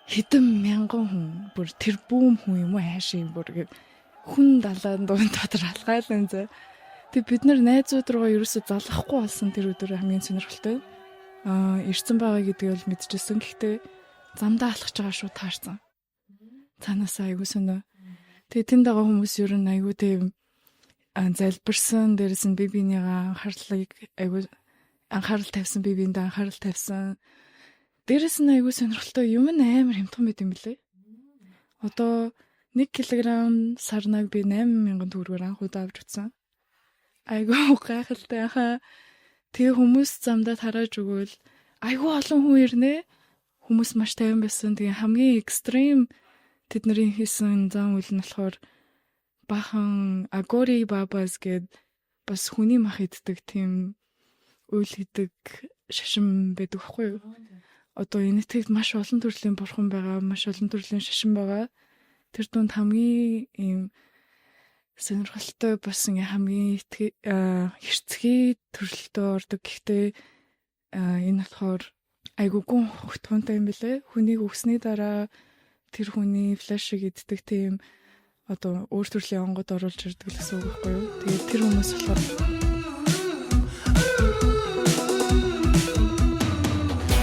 хэдэн мянган хүн бүр тэр бүүм хүн юм уу хайшийн бүр гээд хүн далайн дунд дотор алгаалan зэ. Тэг бид нар найзууд руугаа ерөөсө залгахгүй болсон тэр өдөр хамгийн сонирхолтой. Ирсэн байгаа гэдгийг бол мэдчихсэн. Гэхдээ замдаа алхаж байгаа шууд таарсан. Цаанаасаа айгуу соноо. Тэгээ тэнд байгаа хүмүүс ер нь айгуу тийм залбирсан, дээрээс нь бие биенийгаа анхаарал тавьсан, бие биендээ анхаарал тавьсан. Дээрээс нь айгуу сонирхолтой юм амар хямдхан байт юм билээ. Одоо 1 кг сарнаг би 8,000 төгрөгөөр анх удаа авч утсан. Айгуу гайхалтай хаа. Тэгээ хүмүүс замдаа тарааж өгөөл айгуу олон хүн ирнэ. Хүмүүс маш тайван байсан. Тэгээ хамгийн экстрим тэдний хийсэн зам үйл нь болохоор бахан агори бабас гэд бас хүний мах иддэг тийм үйл хийдэг шашин байдаг байхгүй юу? Одоо энэ тэгт маш олон төрлийн бурхан байгаа, маш олон төрлийн шашин байгаа. Тэр дунд хамгийн ийм сонирхолтой бас ингээ хамгийн хэрцгий төрөлтөө ордог. Гэхдээ энэ болохоор айгуугүй хутгуунтай юм билэ. Хүнийг өгсний дараа тэр хүний флешиг иддэг тийм одоо өөр төрлийн онгод оруулж ирдэг гэсэн үг байхгүй юу? Тэгээд тэр хүмүүс болохоор